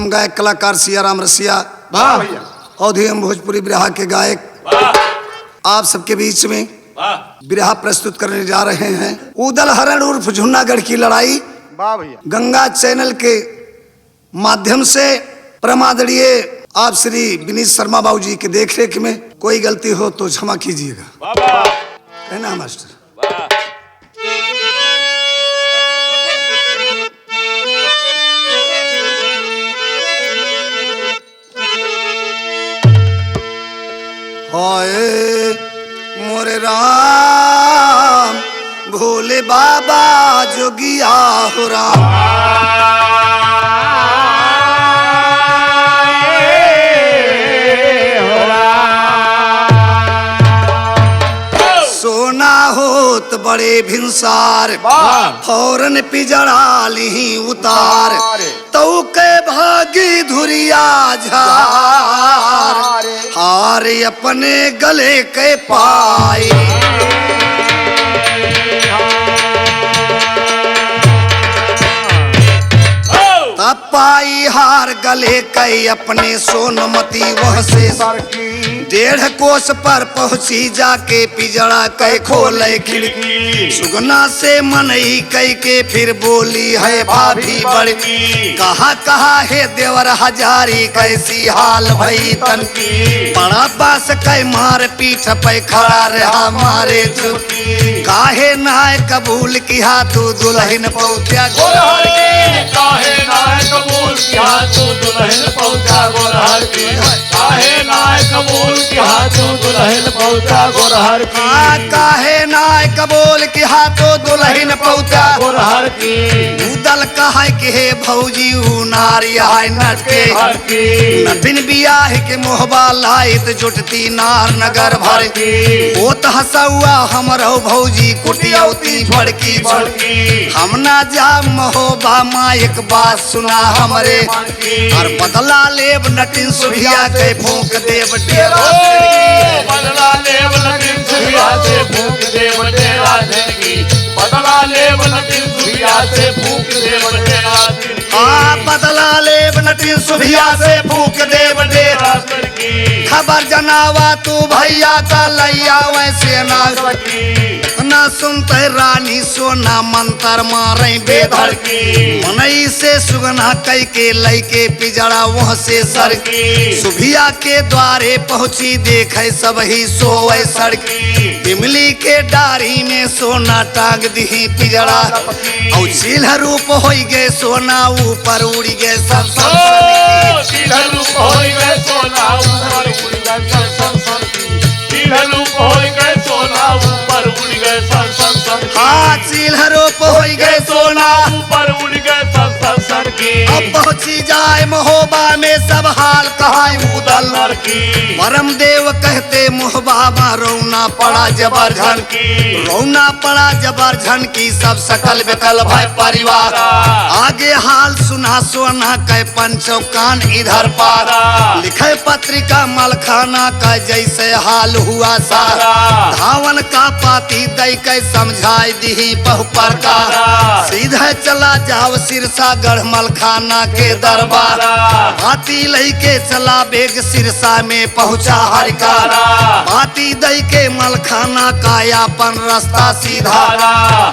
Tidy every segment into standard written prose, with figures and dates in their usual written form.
हम गायक कलाकार सियाराम रसिया वाह भैया, अवधी एवं भोजपुरी बिरहा के गायक आप सबके बीच में बिरहा प्रस्तुत करने जा रहे हैं। उदल हरण उर्फ झुन्नागढ़ की लड़ाई वाह भैया। गंगा चैनल के माध्यम से प्रमादरणीय आप श्री विनीत शर्मा बाबू जी के देखरेख में कोई गलती हो तो क्षमा कीजिएगा। कहना मास्टर। हाय मोरे राम भोले बाबा जोगिया हो राम। सोना होत बड़े भिनसार फौरन पिजड़ा ली उतार तो के भागी धुरिया झार हार अपने गले के पाए। तब पाई हार गले के अपने सोनमती वह से 1.5 कोस पर पहुंची जाके पिजड़ा कै खोले खिड़की। सुगना से मनई कई के फिर बोली है भाभी बड़की। कहा है देवर हजारी कैसी हाल भई तन की। बड़ा बास कै मार पीठ पे खड़ा रहा मारे चुकी। काहे नाय कबूल किया तू दुल्हन पहुंचा गोरहर की। काहे नाय कबूल किया तू दुल्हन पहुंचा गोरहर की। काहे नाय कबूल किया तू दुल्हन पहुंचा गोरहर की। काहे नाय कबूल किया तो दुल्हन पहुंचा गोरहर की। उदल कहा के हे भौजी ऊ नारी है नटके नटिन बियाह के मोहबा लाइत जुटती नार नगर भर की। होत हसुआ हमरो भौजी कुटियौती भड़की भड़की। हम ना जा महोबा माँ एक बात सुना हमरे और बदला लेब नटिन सुभिया के फूंक देव डेरा। बदला लेब नटिन सुभिया से फूंक देव डेरा जिंदगी। बदला लेब नटिन सुभिया से फूंक देव डेरा जिंदगी। बदला लेब नटिन सुभिया से फूंक देव डेरा जिंदगी। खबर जनावा तू भैया का लैया वैसे ना ना सुनते रानी सोना मंत्र मारे बेधर की। मनई से सुगना कई के लई के पिजड़ा वह से सर की। सुभिया के द्वारे पहुंची देखे सब ही सोए सड़की। इमली के डारी में सोना टांग दी पिजड़ा और चिल्ह रूप हो गए सोना ऊपर उड़ गए सब चिल्ह रूप हो गए सोना ऊपर उड़ गए रूप हो गए सोना ऊपर उड़ गए चिल्ह रूप हो गए सोना ऊपर उड़ गए सर की। अब पहुंची जाए महोबा में सब हाल कहाई उदल की। परम देव कहते मोहबा रौना पड़ा जबरझन की। रौना पड़ा जबरझन की सब सकल बेकल भाई परिवार। आगे हाल सुना सोना कह पंचो कान इधर पार। लिखे पत्रिका मलखाना का जैसे हाल हुआ सारा। धावन का पाती दई के समझाई दी बहु प्रकार। सीधे चला जाओ सिरसा गढ़ मलखाना के दरबार। हाथी लई के चला बेग सिरसा में पहुंचा हरिकार। हाथी दई के मलखाना का यापन रास्ता सीधा।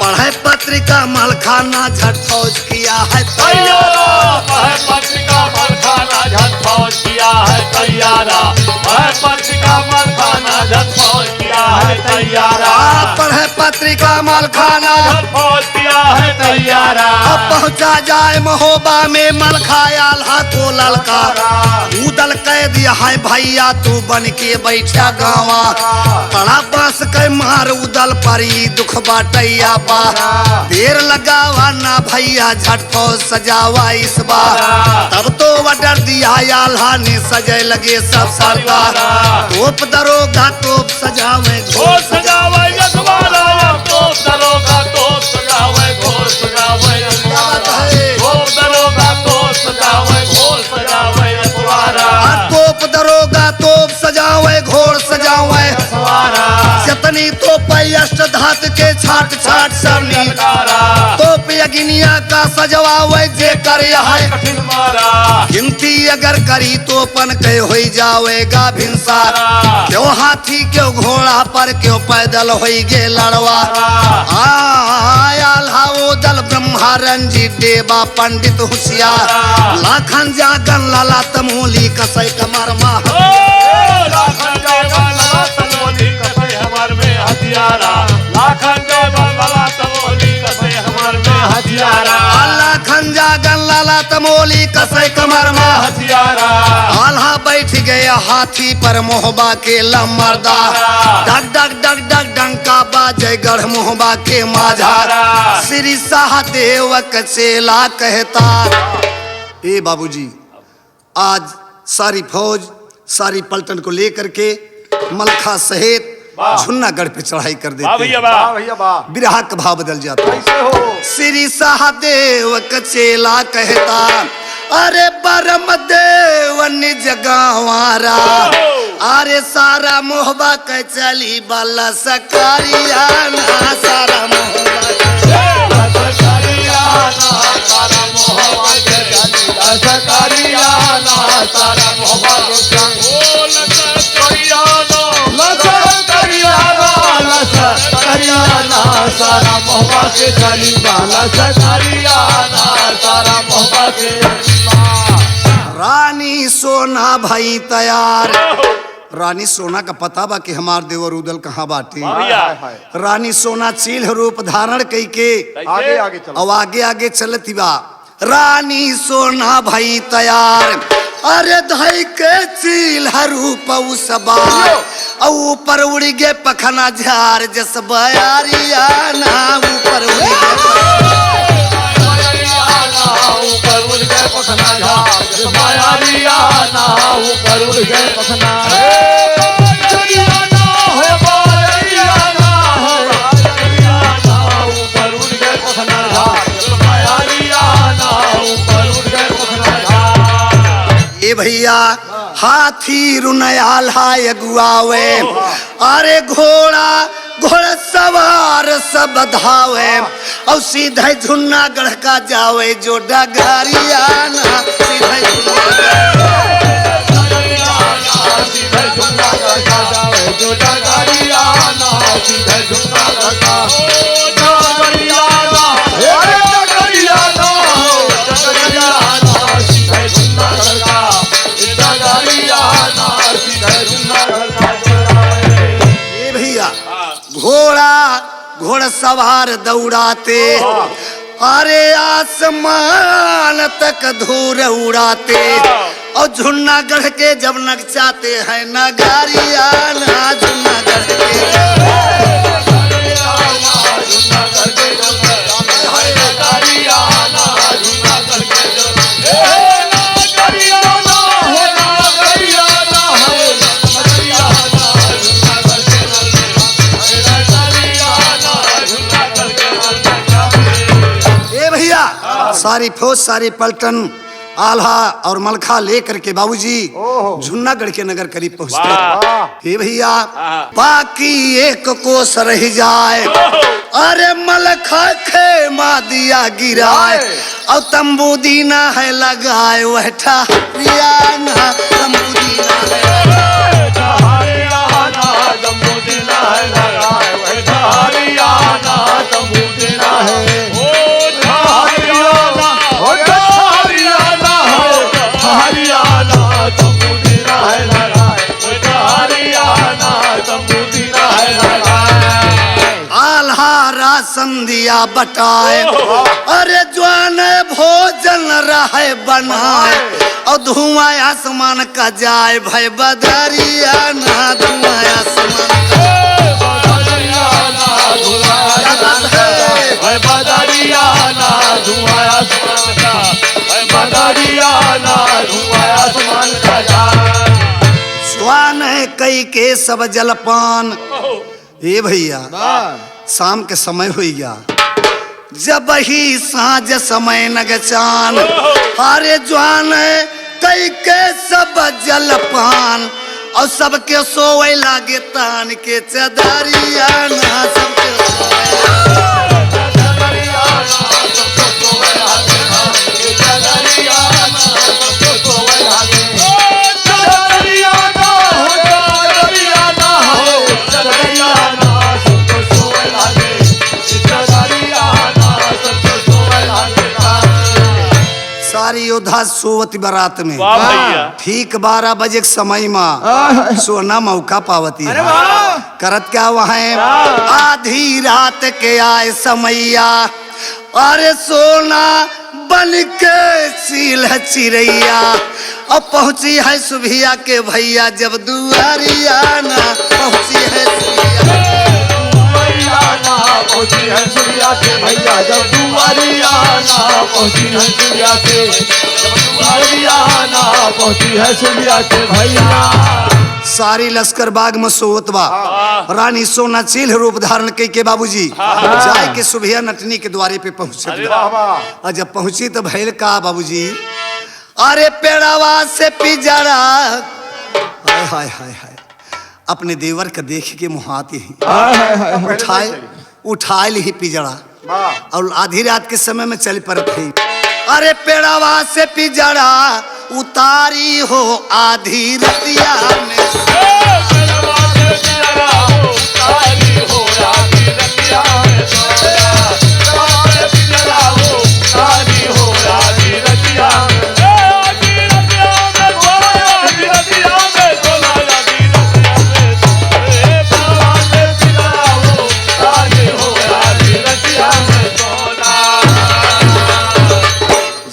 पढ़े पत्रिका मलखाना झट फौज किया है तैयारा। पढ़े पत्रिका मलखाना झट फौज किया है तैयारा। पढ़े पत्रिका मलखाना झट फौज किया है तैयारा। पढ़े पत्रिका मलखाना झट फौज किया है तैयारा। अब पहुंचा जाए महोबा में मलखाया को ललकारा। उदल कह दिया है भैया तू बन के बैठा गावा। बड़ा बांस के मार उदल परी दुख बाटैया बा। देर लगावा ना भैया झट फौज सजावा इस बार। तब तो ऑर्डर दिया आल्हा ने सजे लगे सब सरकार। तोप दरोगा तोप सजावे घोर सजावे यजमाना। तोप दरोगा तोप सजावे घोर सजावे तोप दरोगा तोप सजावे घोर सजावे तोप दरोगा तोप सजावे घोर सजावे। जतनी तो अष्ट धात के छाट छाट सब नील तो यगिनिया का सजवावे जे कर है कठिन मारा गिनती अगर करी तो पन के हो जावेगा भिनसार क्यों हाथी क्यों घोड़ा पर क्यों पैदल हो गे लड़वा आयल हाओ दल ब्रह्मा रंजीत देवा पंडित होशियार लाखन जागन लाला तमोली कसई कमर मा लाखन जय बाला तमोली कसई हमार में हथियारा लाखन जय बाला तमोली कसई हमार में हथियारा लाखन जागन लाला तमोली कसई कमर मा हथियारा आल्हा बैठ गया हाथी पर मोहबा के लमरदा डग डग डग डग डंका बाजे गढ़ मोहबा के माझारा श्री सहदेव कचेला कहता ए बाबूजी आज सारी फौज सारी पलटन को लेकर के मलखा सहित झुन्नागढ़ पे चढ़ाई कर देते बिरहा का भाव बदल जाता श्री सहदेव कचेला कहता अरे परम देव निज गावारा अरे सारा मोहबा के चली बाला सकारिया ना सारा मोहबा सारा मोहबा के चली बाला सकारियाना सारा मोहबा के रानी सोना भाई तैयार रानी सोना का पता बा कि हमार देवर उदल कहाँ बाटे रानी सोना चील रूप धारण कई के आगे आगे चलो अब आगे आगे चलती बा रानी सोना भाई तैयार अरे धई के चील रूप उसबार ऊपर उड़ गे पखना झार जस बयारिया ना ऊपर उड़ गे ऊपर उड़ गए पखना झार जस बयारियाना ऊपर उड़ गए पखना ऊपर उड़ गए पखना झार जस बयारियाना ऊपर उड़ गए पखना झार ए भैया हाथी रुनयाल हाय गुआवे अरे घोड़ा घोड़ा सवार सब धावे और सीधे झुन्नागढ़ का जावे जो डगारिया ना सीधे घोड़ा घोड़सवार दौड़ाते अरे आसमान तक धूर उड़ाते और झुन्नागढ़ के जब नचाते हैं नगारिया ना झुन्नागढ़ के सारी फौज सारी पलटन आल्हा और मलखा लेकर के बाबूजी झुन्नागढ़ के नगर करीब पहुंचते हे भैया बाकी एक कोस रह जाए अरे मलखा खेमा दिया गिराए और तंबू दीना है लगाए वह ठहरियाना तंबू दीना है संधिया बटाए अरे जवान भोजन रहे बनाए और धुआं आसमान का जाए भय बदरिया ना धुआं आसमान स्वान कई के सब जलपान ये भैया शाम के समय हो गया जब ही साँझ समय नगचान हारे जवान कई के सब जलपान और सबके सोवे लागे तान के चदरिया ना सबके सारी योद्धा सोवत बारात में वाह भैया ठीक 12 बजे के समय में सोना मौका पावती है करत क्या वहाँ आधी रात के आए समैया अरे सोना बन के सील चिड़ैया अब पहुंची है सुभिया के भैया जब दुआरिया ना पहुंची है पहुंची है सूर्या के भैया जब दुआरिया ना पहुंची है सूर्या के जब दुआरिया ना पहुंची है सूर्या के भैया सारी लश्कर बाग में सोवत बा रानी सोना चील रूप धारण के बाबूजी जाए के सुभिया नटनी के द्वारे पे पहुंचे और जब पहुंची तो भैल का बाबूजी अरे पेड़ावा से पिजड़ा हाय हाय हाय हाय अपने देवर का देख के मुहाती उठाए ली पिजड़ा और आधी रात के समय में चल पड़े थे अरे पेड़ावा से पिजड़ा उतारी हो आधी रतिया में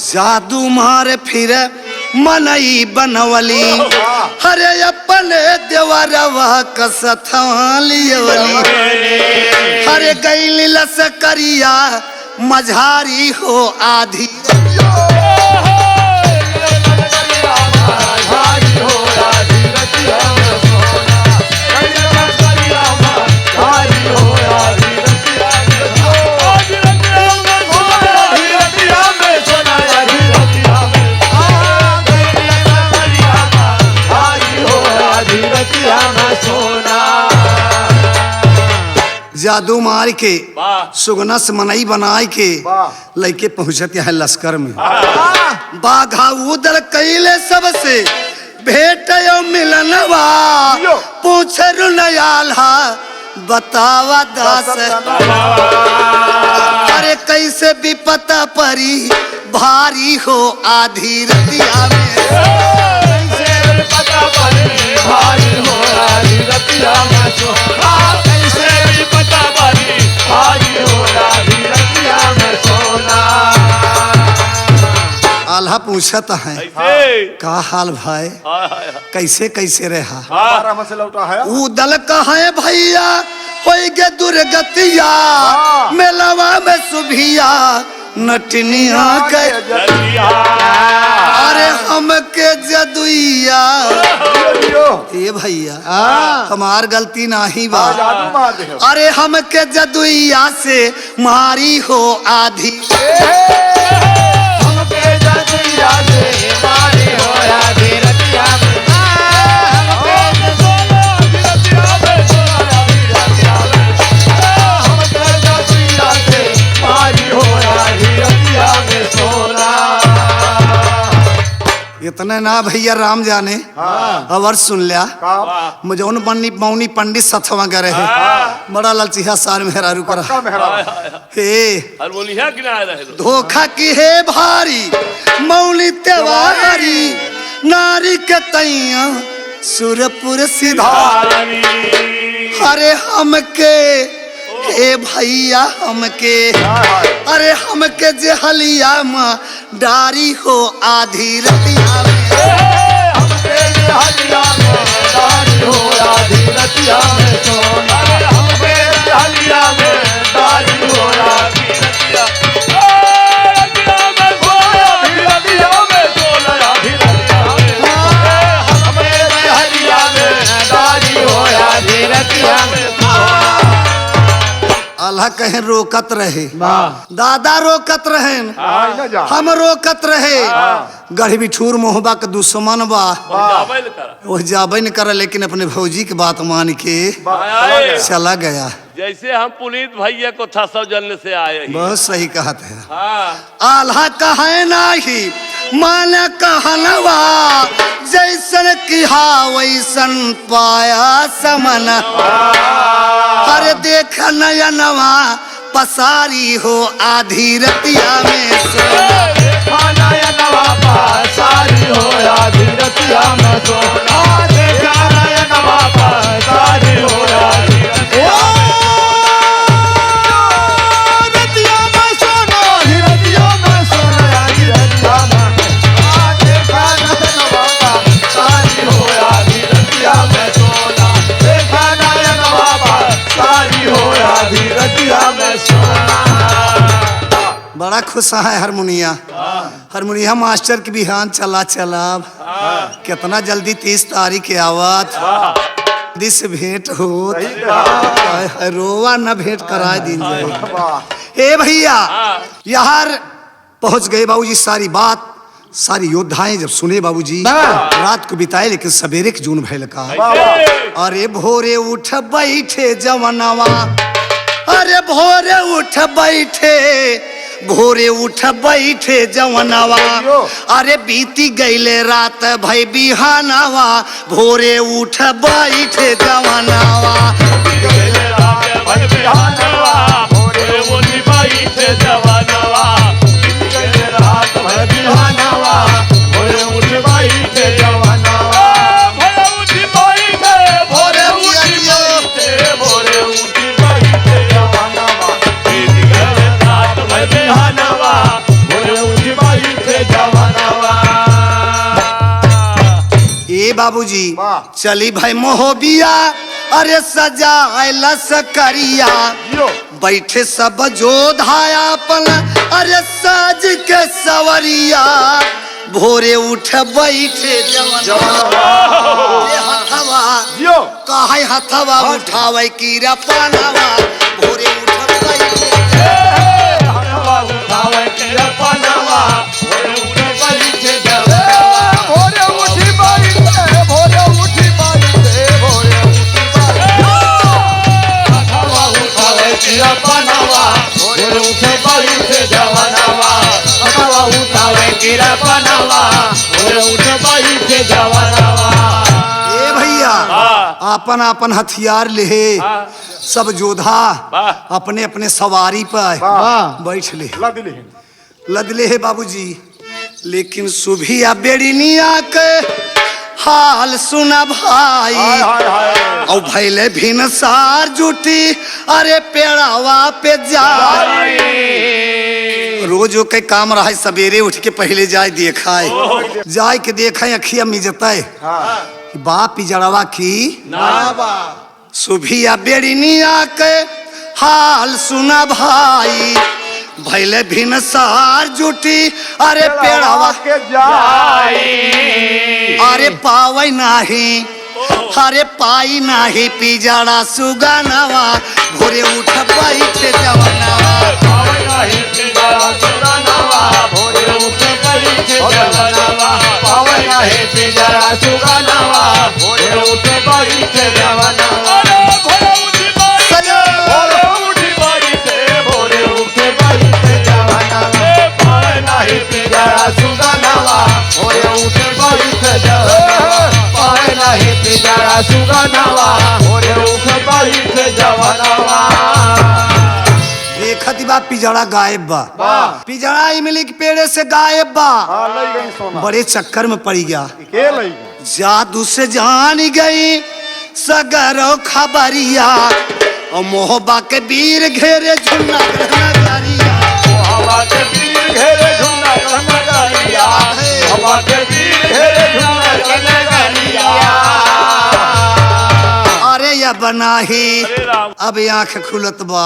जादू मारे फिर मनई बनवली हरे अपने देवरवा कसथालियवली हरे गैली लस करिया मझारी हो आधी जादू मार के सुगना से मनई बनाए के लइके पहुंचते हैं लश्कर में बाघा उदल कैले सबसे भेट मिलनवा पूछ रुनयाला बतावा दास अरे कैसे विपता परी भारी हो आधी रतिया में आल्हा पूछता है का हाल भाई कैसे कैसे रहा उदल कहे भैया होइगे दुर्गतिया मेलवा में सुभिया नटनिया के अरे हमके जदुइया ये भैया हमार गलती नहीं बा अरे हमके जदुइया से मारी हो आधी हमके जदुइया से मारी हो आधी रतिया इतने ना भैया राम जाने अवर सुन लिया मुझे बन्नी मौनी पंडित सथवा करे है बड़ा ललचिहा सार मेहरारू कर हे धोखा की है भारी मौली त्योहारी नारी के तैया सुरपुर सिधारी अरे हमके ए भैया हमके अरे हमके जहलिया माँ डारी हो आधी रतिया में हमके जहलिया में डारी हो आधी रतिया में सोना हमके जहलिया में डारी हो आधी रतिया अल्लाह कहे रोकत रहे, वाह दादा रोकत रहे, आई ना जा हम रोकत रहे। गढ़ बिठूर मोहबा के दुश्मन बा, जाबे न करा। वो जाबे न करे, लेकिन अपने भौजी की बात मान के आए। चला गया। जैसे हम पुनीत भैया को था सौजन्य से आए ही। बहुत सही कहत है। हाँ आल्हा कहे नाही मान कहनवा, जैसन किहा वैसन पाया समन। अरे देख नयनवा पसारी हो आधी रतिया में सोना। खाना या नवाबा सारी हो आधी रतिया में सोना। देखा या नवाबा सारी हो आधी रतिया में सोना। आधी रतिया में सोना, आधी रतिया में। देखा या नवाबा सारी हो आधी रतिया में सोना। देखा या नवाबा सारी हो आधी रतिया में सोना। बड़ा खुश है हारमोनिया। हारमोनिया मास्टर के बिहान चला चलाब, कितना जल्दी 30 तारीख के आवत दिस भेंट होत। हाय हाय, रोवा न भेंट कराए दिन जाए। ए भैया यार पहुंच गए बाबूजी। सारी बात सारी योद्धाएं जब सुने बाबूजी, रात को बिताए लेकिन सवेरे के जून भैल का। अरे भोरे उठ बैठे जवनवा, अरे भोरे उठ बैठे, भोरे उठ बैठे जवनवा। अरे बीती गईले रात भई बिहानवा, भोरे उठ बैठे जवनवा। ए बाबूजी चली भाई मोहबिया, अरे सजाए सकरिया। बैठे सब जोधाया अपन, अरे साज के सवरिया। भोरे उठ बैठे जवनवा, हथवा काहे हथवा उठावे की रपनवा। भोरे उठ बैठे भैया अपन अपन हथियार ले, सब जोधा अपने अपने सवारी पर बैठ ले, लद ले है बाबूजी। लेकिन सुभिया बेड़िनिया के हाल सुना भाई, और भैले भिनसार जुटी, अरे पेड़ावा पे जाए। रोजो के काम रहा, सवेरे उठ के पहले जाए देखाए, जाए के देखा अखिया मिजता बाप पिजड़वा की सुभिया बेड़िनिया के हाल सुना भाई। भैले भिनसार जुटी, अरे पेड़ावा के जाए। अरे पावई नाही, अरे पाई नाही पिजड़ा सुगनवा। भोरे उठ बैठे जवनवा, देखती बा पिजड़ा गायब बा। पिजड़ा इमली के पेड़े से गायब बा। बड़े चक्कर में पड़ी गया, जादू से जान गई सगरो खबरिया। और मोहबा के वीर घेरे झुन्ना नगरिया। अरे या बनाही अब आंख खुलत बा,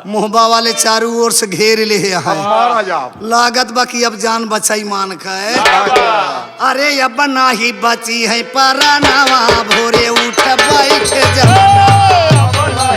मोहबा वाले चारों ओर से घेर ले है। लागत बा कि अब जान बचाई मान का। अरे या बनाही बची है परानावा। भोरे उठ बैठे जवनवा,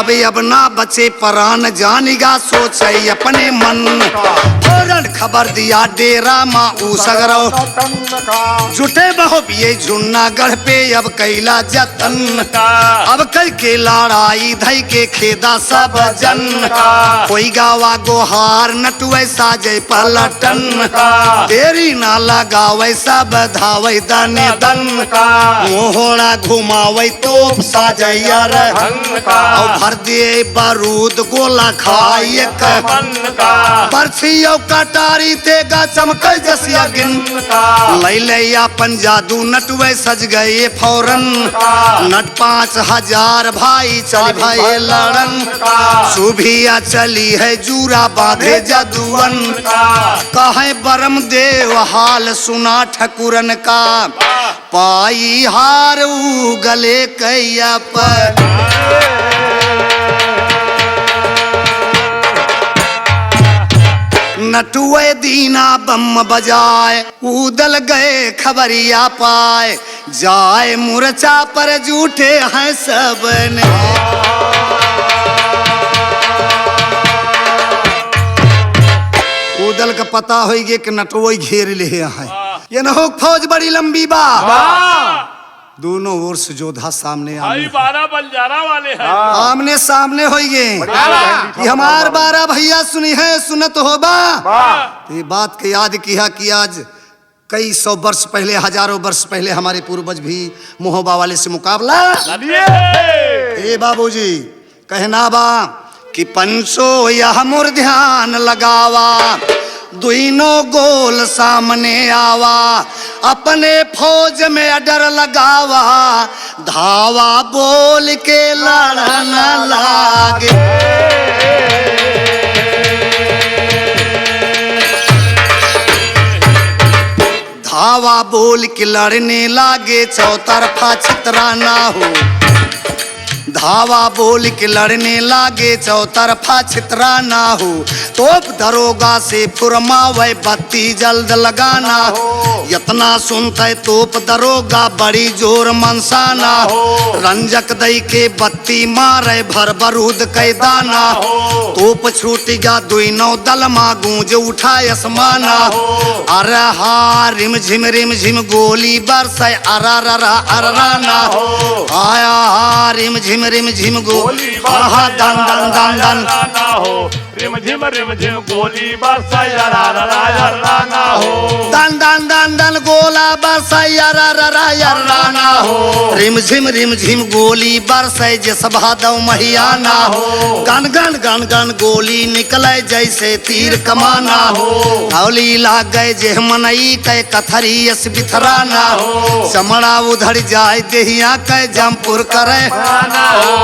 अबे अब ना बचे प्राण जानिगा सोचे अपने मन फौरन खबर दिया डेरा माँ सगरो जुटे बहु पिए जुन्नागढ़ पे अब कैला जतन अब कई के लड़ाई धई के खेदा सब जन कोई गावा गोहार नटुए साजे पलटन तेरी ना लगावे सब धावे दने दन मोहड़ा घुमावे तोप साजैया रे और भर दे बारूद गोला खाए बरसियों कटारी तेगा चमके जसिया गिन लैले अपन जादू नटुए सज गए फौरन नट 5000 भाई चल भाई लड़न सुभिया चली है जूरा बांधे जादूअन कहे बरम देव हाल सुना ठकुरन का पाई हार गले कैया पर नटुए दीना बम बजाए उदल गए खबरिया पाए जाए मुरचा पर जूठे हैं सब ने उदल का पता हो गया कि नटुए घेर ले है ये न हो फौज बड़ी लंबी बा दोनों ओर से जोधा सामने भाई 12 बंजारा वाले हैं आमने सामने हो गए कि हमार 12 भैया सुनी है सुनत होबा ये बात के याद किया कि आज कई सौ वर्ष पहले हजारों वर्ष पहले हमारे पूर्वज भी मोहबा वाले से मुकाबला ए बाबूजी कहना बा कि पंचो यह मुर ध्यान लगावा दोनों गोल सामने आवा अपने फौज में डर लगावा धावा बोल के लड़ना लागे धावा बोल के लड़ने लागे चौतरफा छितराना हो धावा बोल के लड़ने लागे चौतरफा छितरा ना हो तोप दरोगा से फुरमावे बत्ती जल्द लगाना हो यतना सुनते तोप दरोगा बड़ी जोर मनसाना हो रंजक दई के बत्ती मारे भर बरूद कैदाना हो तोप छूटिगा दुइनो दल मा गूंज उठाए आसमाना हो अरे हा रिम झिम गोली बरसे अरररा अरराना हो आया हा रिम झिम गोली आहा दन दन दन दन ना हो रिम झिम गोली बरसाई ना हो दन दन दन दन गोला बरसाई ना हो रिम झिम गोली बरसाई जैसे भादव महियाना हो गन गन गन गन गोली निकले जैसे तीर कमाना हो हौली लाग गए जे मनई के कथरी यस बिथराना हो चमड़ा उधर जाए देहिया के जमपुर करे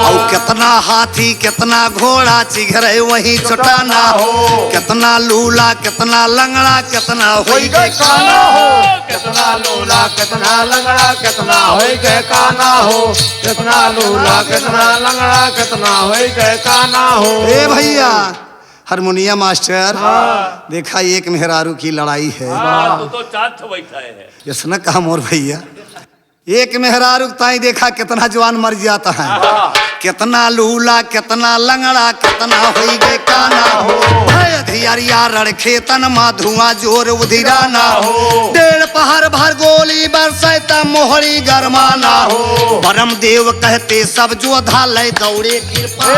और कितना हाथी कितना घोड़ा चिघरे वही चटाना हो कितना लूला कितना लंगड़ा कितना होई गए काना हो कितना लूला कितना लंगड़ा कितना होई गए काना हो कितना लूला कितना लंगड़ा कितना होई गए काना हो ए भैया हारमोनिया मास्टर देखा एक मेहरारू की लड़ाई है तू तो चाट बैठा है यस न कहा मोर भैया एक मेहरारू ताई देखा कितना जवान मर जाता है कितना लूला कितना लंगड़ा कितना होई गए काना हो अधियारिया रड़खे तन मा धुआं जोर उधिराना हो डेढ़ पहर भर गोली बरसता मोहरी गरमाना हो परम देव कहते सब जोधा ले दौड़े कृपा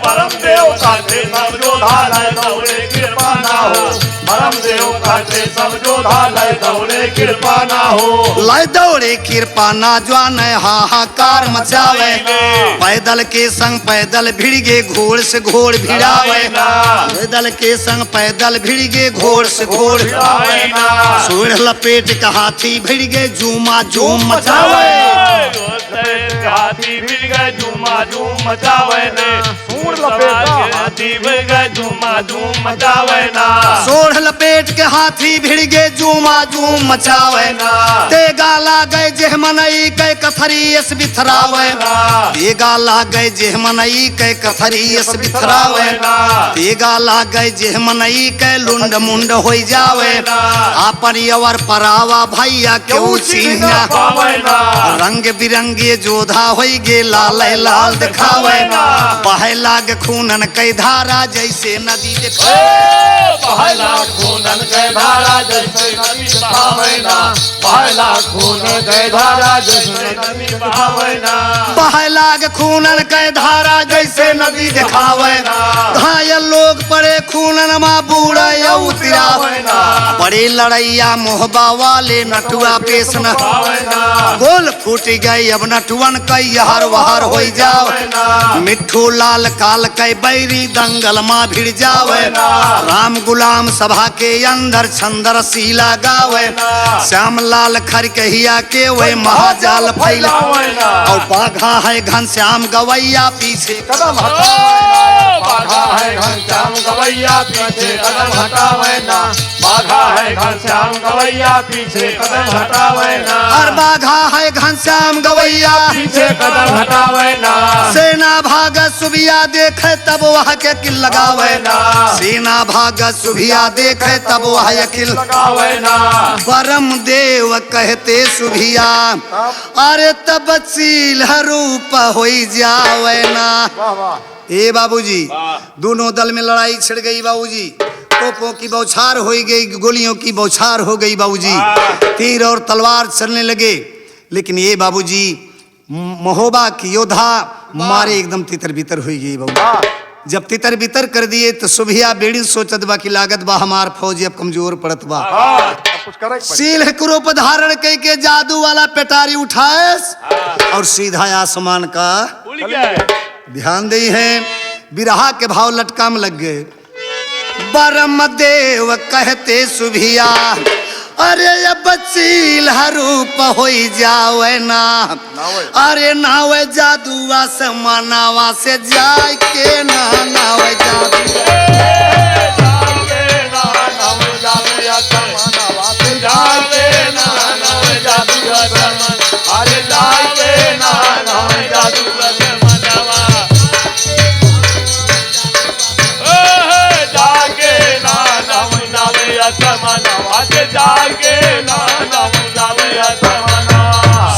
परम देव कहते सब जोधा ले दौड़े कृपा ना हो परम देव कहते सब जोधा ले दौड़े कृपा ना हो ले दौड़े कृपा ना जान हाहाकार मचावे पैदल के संग पैदल भिड़गे घोड़ से घोड़ भिड़ावे पैदल के संग पैदल भिड़गे घोड़ से घोड़ सूढ़ लपेट का हाथी भिड़गे झूमा झूम मचावे हाथी भिड़ गए झूमा झूम मचावे ने सूर लपेटा जीव गए झूमा झूम मचावे ना सोढ़ लपेट के हाथी भिड़ गे जूमा जूम मचावे ना तेगा लागे जेह मनई के कथरी एस बिथरावे तेगा लागे जेह मनई के कथरी एस बिथरावे तेगा लागे जेह मनई के लुंड मुंड होई जावे आपन यवर परावा भैया क्यों चीना पावे ना रंग बिरंगे जोधा होई गे लाल लाल दिखावे बहे लाग खूनन कई धारा जैसे नदी पहला खूनन के धारा जैसे नदी बहावे ना पहला खून के धारा जैसे नदी बहावे ना बहे लाग खूनन कई धारा जैसे नदी दिखावे घायल लोग पड़े खूनन मा बूढ़ा यऊ तिरावे बड़े लड़ैया मोहबा वाले नटुआ पेश न गोल फूट गई अब नटुअन कई हर वहर हो जावे मिट्ठू लाल काल कई बैरी दंगल माँ भिड़ जावे राम गुलाम सभा के अंदर छंदर सीला गावे श्याम लाल खर कहिया के वे महाजाल फैला और बाघा है घनश्याम गवैया पीछे कदम बाघा है घनश्याम गवैया पीछे कदम हटावे ना बाघा है घनश्याम गवैया पीछे कदम हटावे ना और बाघा है घनश्याम गवैया पीछे कदम हटावे ना सेना भाग सुबिया देखे तब वह के किल लगावे सेना भाग सुबिया देखे तब वह किल लगावे ना परम देव कहते सुबिया अरे तब चील रूप होई जावे ना वाह वाह ए बाबूजी दोनों दल में लड़ाई छिड़ गई बाबूजी तोपों की बौछार हो गई गोलियों की बौछार हो गई बाबूजी तीर और तलवार चलने लगे लेकिन ये बाबूजी महोबा की योद्धा मारे एकदम तितर बितर हुई गई बाबू जब तितर बितर कर दिए तो सुभिया बेड़ी सोचत बा की लागत बा हमार फौज अब कमजोर पड़त बा कुछ करे सील क्रूप धारण कई के जादू वाला पेटारी उठाए और सीधा आसमान का उड़ गया ध्यान दे है बिरहा के भाव लटका में लग गए बरम देव कहते सुभिया अरे अब चील रूप हो जावे ना अरे नावे जादू आसमानावा से जाए के ना नावे जादू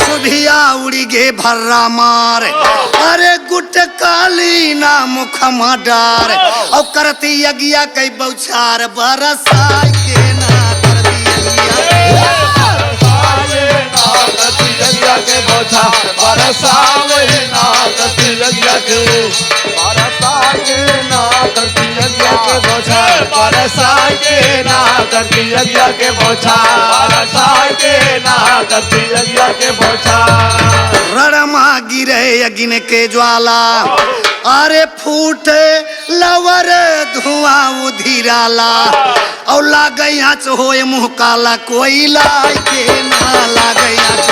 सुधिया उड़ी गे भर्रा मार अरे गुट काली ना मुख डार और करती यज्ञा कई बौछार बरसाई के ना के बोझा बरसावे ना करती यज्ञ के बरसावे ना करती यज्ञ के बोझा बरसावे ना करती यज्ञ के बोझा बरसावे ना करती यज्ञ के बोझा रणमा गिरे यज्ञ के ज्वाला अरे फूटे लवर धुआं उधिराला और लागई आँच होए मुँह काला कोई लाई के ना लागई आँच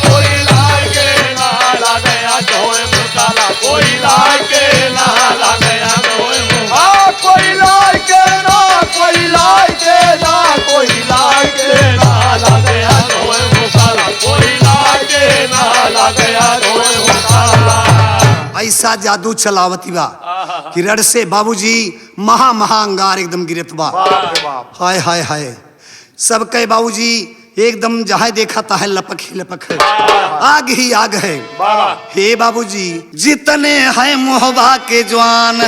कोई लागे ना लागे आज होए मुकाला कोई लागे ना लागे आज होए मुकाला कोई लागे ना कोई लागे ना कोई लागे ना लागे आज होए मुकाला कोई लागे ना लागे आज होए मुकाला ऐसा जादू चलावती बा कि रड़ से बाबूजी महा अंगार एकदम गिरत बा हाय हाय हाय सब कहे बाबूजी एकदम जहाँ देखा ता है लपक ही लपक है आग ही आग है हे बाबूजी जितने हैं मोहबा के जवान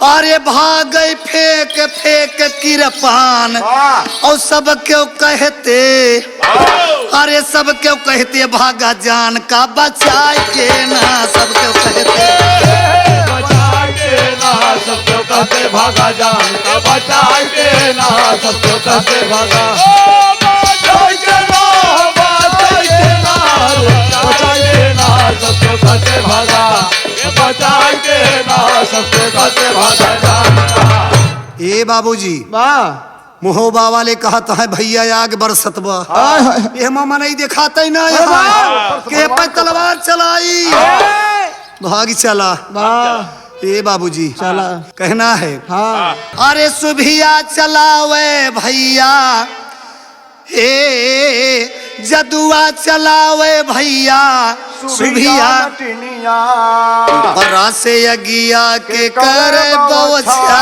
अरे भाग फेंक फेंक किरपान और सब क्यों कहते अरे सब क्यों कहते भागा जान का बचाए के ना सब क्यों कहते बचा के ना सब क्यों कहते भागा जान का बचा के ना सब क्यों कहते भागा बचा के ना सब क्यों कहते भागा बचा के ना सब क्यों कहते भागा जान ए बाबूजी मोहबा वाले कहता है भैया आग बरसत बा ये मामा नहीं दिखाता ही ना यहाँ के पे तलवार चलाई भाग चला ए बाबूजी चला कहना है हाँ अरे सुभिया चलावे भैया हे जदुआ चलावे भैया सुभिया टिनिया बरा से अगिया के करे बवछा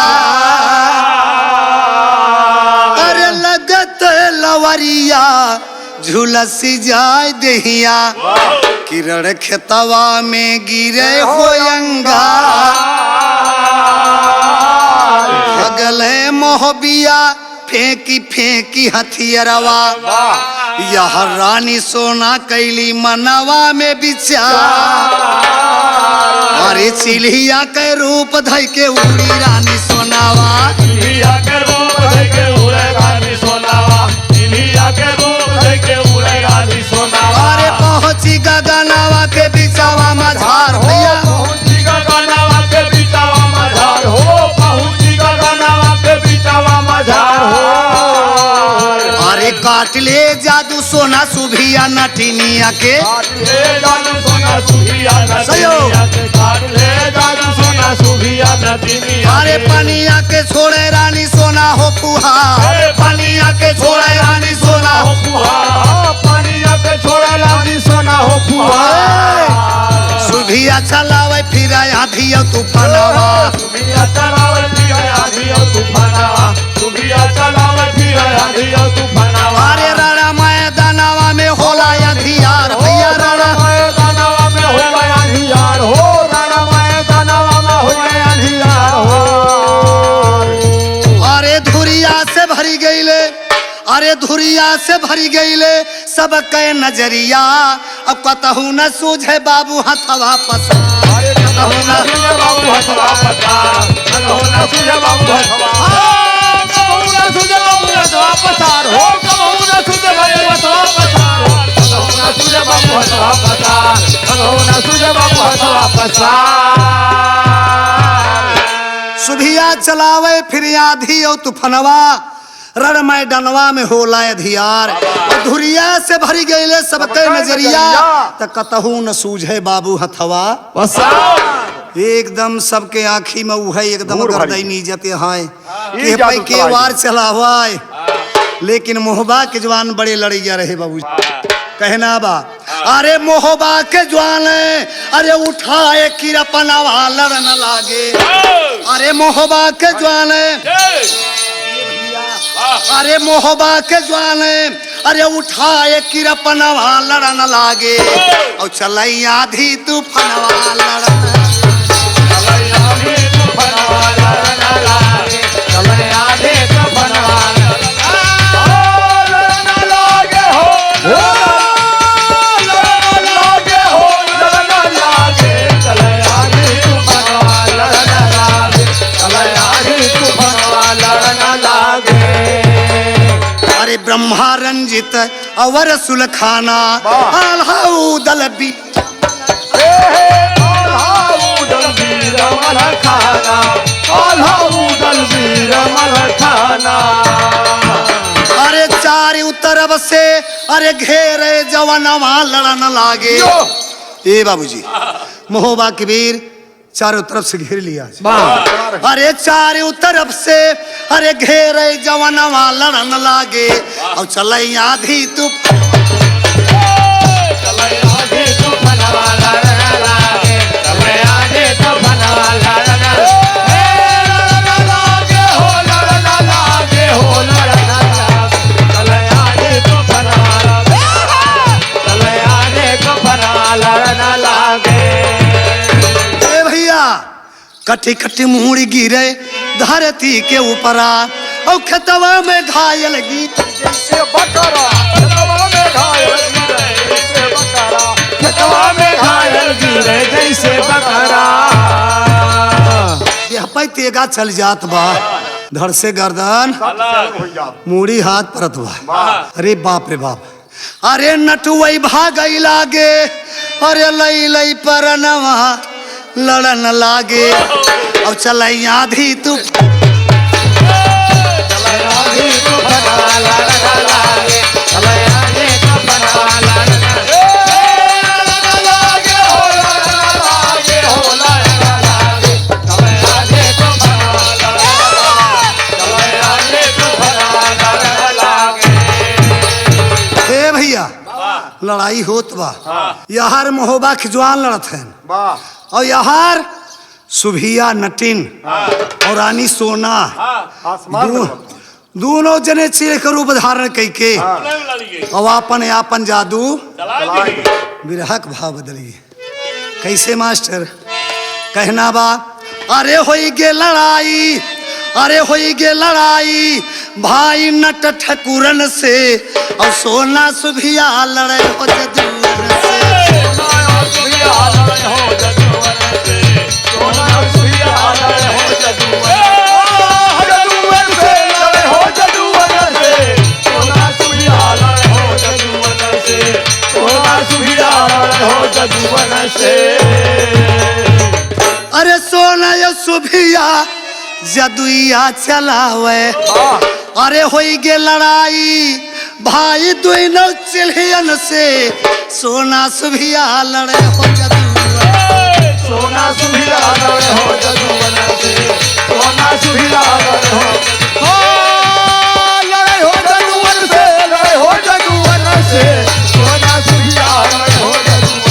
अरे लगत लवरिया झुलसी जाय देहिया किरण खेतवा में गिरे हो अंगा भगले मोहबिया फेंकी फेंकी हथियरवा यह रानी सोना कैली मनवा में विचार अरे चिल्हिया के रूप धइ के उड़ी रानी सोनावा चिल्हिया के रूप धइ के उड़े रानी सोनावा चिल्हिया के रूप धइ के उड़े रानी सोनावा अरे पहुंची गगनवा के बिचावा मझार भैया पहुंची गगनवा के बिचावा मझार हो पहुंची गगनवा के बिचावा मझार हो अरे काट ले जादू सोना सुभिया नटिनिया के ले जादू सोना सुभिया नटिनिया के काट ले जादू सोना सुभिया नटिनिया अरे पनिया के छोड़े रानी सोना हो फुहार पनिया के छोड़े रानी सोना हो फुहार पनिया के छोड़े रानी सोना हो फुहार सुभिया चलावे फिर आधी तूफानवा सुभिया चलावे फिर आधी तूफानवा सुभिया चलावे फिर आधी तूफानवा अरे रणा मैदानवा में होला अधियार भैया रणा मैदानवा में होला अधियार हो रणा मैदानवा में होला अधियार हो अरे धुरिया से भरी गईले अरे धुरिया से भरी गईले सब के नजरिया अब कतहू न सूझे बाबू हथवा पसा कतहू न सूझे बाबू हथवा पसा कतहू न सूझे बाबू हथवा कतहू न सूझे बाबू हथवा पसार हो कतहू न सूझे बाबू हथवा पसार कतहू न सूझे बाबू हथवा पसार कतहू न सूझे बाबू हथवा पसार सुभिया चलावे फिर आधी और तूफानवा रण मैदानवा में होला अधियार और धुरिया से भरी गईले सबके नजरिया त कतहू न सूझे बाबू हथवा एकदम सबके आँखी में उहे एकदम गर्दई नीजत है के पै के वार चलावाय लेकिन मोहबा के जवान बड़े लड़ैया रहे बाबू कहना बा अरे मोहबा के जवान अरे उठाए किरपनवा लड़न लागे अरे मोहबा के जवान अरे मोहबा के जवान अरे उठाए किरपनवा लड़न लागे और चलई आधी तूफानवा लड़न अरे ब्रह्मा रंजित अवर सुलखाना आल्हाऊ दल बी अरे चारों तरफ से अरे घेरे जवानवा लड़न लागे ए बाबूजी मोहबा कबीर चारों तरफ से घेर लिया अरे चारों तरफ से अरे घेरे जवानवा लड़न लागे और चलई आधी तू कटी कटी मुड़ी गिरे धरती के ऊपरा और खेतवा में घायल गीत जैसे बकरा खेतवा में घायल गिरे जैसे बकरा खेतवा में घायल गिरे जैसे बकरा यह पे तेगा चल जात बा धड़ से गर्दन मुड़ी हाथ परत बा अरे बाप रे बाप अरे नटुवई भागई लागे अरे लई लई परनवा लड़न लागे और चलई आधी तू लड़ाई होत बा। यहार महोबा खिजवान लड़त हैं वाह और यहार सुभिया नटिन और रानी सोना आसमान में दोनों जने चेह के रूप धारण करके और आपन आपन जादू विरहक भाव बदलिए। कैसे मास्टर कहना बा अरे होई गे लड़ाई, अरे होई गे लड़ाई भाई नट ठकुरन से और सोना सुभिया लड़े हो जदूरन से। अरे सोना यो सुभिया जदुइया चलावे, अरे होई गे लड़ाई भाई दोनों चिल्हियन से सोना सुभिया लड़े हो जदुवन। सोना सुभिया लड़े हो जदुवन से, सोना सुभिया लड़े हो जदुवन से, लड़े हो जदुवन से, सोना सुभिया लड़े हो जदुवन,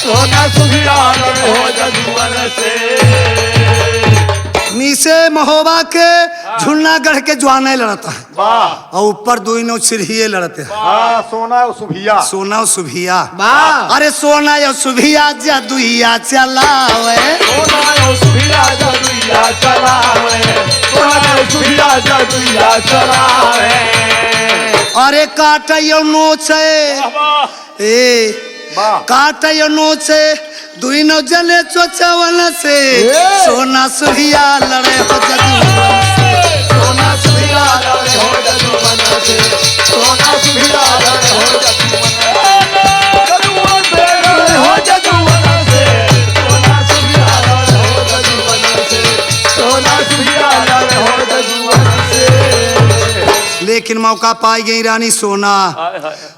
सोना सुभिया लड़े हो जदुवन से। नीचे महोबा के झुन्ना गढ़ के जवाने लड़ता है वाह और ऊपर दोनों चिरहिए लड़ते हैं। हाँ सोना और सुभिया सोना और सुभिया अरे सोना और सुभिया जदुइया चलावे, सोना और सुभिया जदुइया चलावे, सोना और सुभिया जदुइया चलावे। अरे काटयो नोचे ए काटयो नोचे दोनों जने चोचवन से सोना सुभिया लड़े हो जदुवन से। सोना सुभिया लड़े हो जदुवन से, सोना सुभिया लड़े हो जदुवन से, लड़े हो जदुवन से, सोना सुभिया लड़े हो जदुवन से, सोना सुभिया लड़े हो जदुवन से। लेकिन मौका पाई गई रानी सोना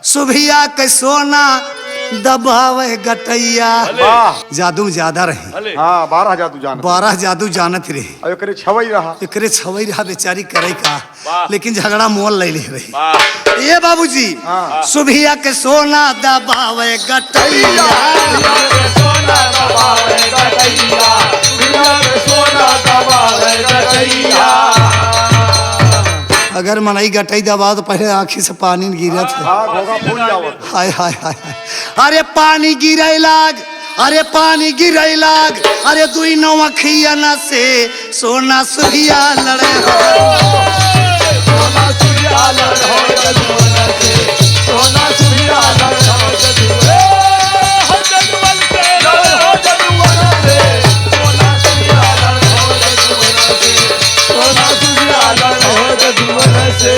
सुभिया के सोना दबावे गटैया। जादू ज्यादा रही हाँ 12 जादू जान 12 जादू जानत रही और एकरे छवई रहा एकरे छवई रहा बेचारी करे का, लेकिन झगड़ा मोल ले रही। ये बाबूजी सुभिया के सोना दबावे गटैया, सोना दबावे गटैया, सोना दबावे गटैया। अगर मनई गटई दबा तो पहले आँखी से पानी गिरत है। हाँ घोगा फूल जावत हाय हाय हाय हाय। अरे पानी गिरे लाग, अरे पानी गिरे लाग, अरे दुई नौखिया न से सोना सुभिया लड़े हो। सोना सुभिया लड़े हो जदुवन से, सोना सुभिया लड़े हो जदुवन से, लड़े हो जदुवन से, सोना सुभिया लड़े हो जदुवन से, सोना सुभिया लड़े हो जदुवन से।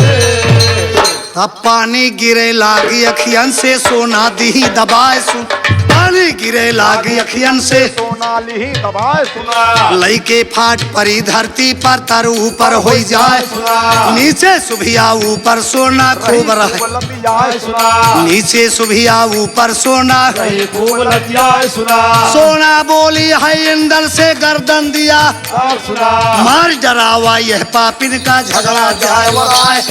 तब पानी गिरे लागी अखियन से सोना दी दबाए सुन, पानी गिरे लागी अखियन से सोना लिही दबाए सुना लईके फाट परी धरती पर तर ऊपर हो जाए, नीचे सुभिया ऊपर सोना खूब रहे, लंबी जाए सुना नीचे सुभिया ऊपर सोना खूब लतिया सुना, सोना बोली है इंदर से गर्दन दिया सुना मार डरावा यह पापिन का झगड़ा जाए वराए।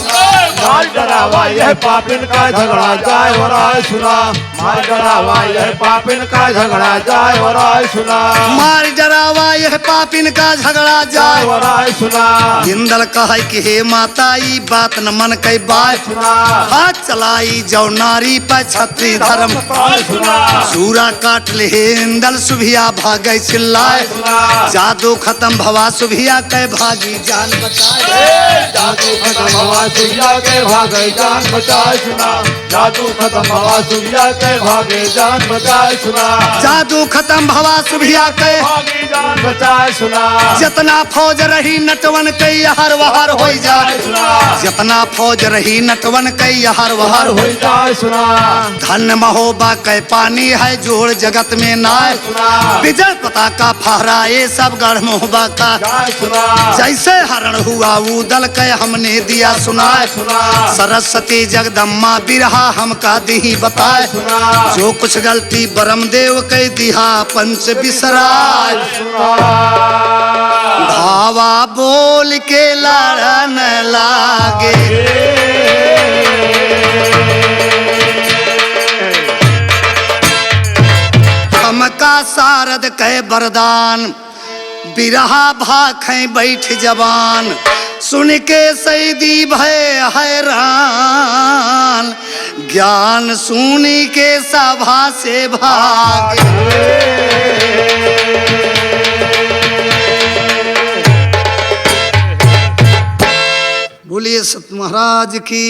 मार डरावा यह पापिन का झगड़ा जाए वराए सुना, मार डरावा यह पापिन का झगड़ा जाए वराए सुना, मार डरावा यह पापिन का झगड़ा जाए वराए सुना। इंदल कहे कि हे माता ई बात न मन कई बात, सुना हाथ चलाई जो नारी पर छत्री धर्म सुना, सूरा काट ले इंदल सुभिया भागे चिल्लाए, जादू खत्म भवा सुभिया के भागी जान बचाए। जादू खत्म भवा सुभिया के भागे जान बचाए सुना, जादू खत्म भवा सुभिया के भागे जान बचाए सुना, जादू खत्म भवा सुभिया के भागे जान बचाए सुना। जितना फौज रही नटवन कई हर वहर हो जाए, जितना फौज रही नटवन कई हर वहर हो जाए सुना, धन महोबा के पानी है जोड़ जगत में नाय, विजय पताका फहराए सब गढ़ महोबा का, जैसे हरण हुआ वो दल के हमने दिया सुनाए, सरस्वती जगदम्मा बिरहा हमका दी बताए, जो कुछ गलती ब्रह्मदेव के दिहा पंच बिसराय, धावा बोल के लड़न लागे। का सारद कह वरदान, बिरहा भाखें बैठ जवान, सुन के सैदी भय हैरान, ज्ञान सुनी के सभा से भागे। बोलिए सत महाराज की।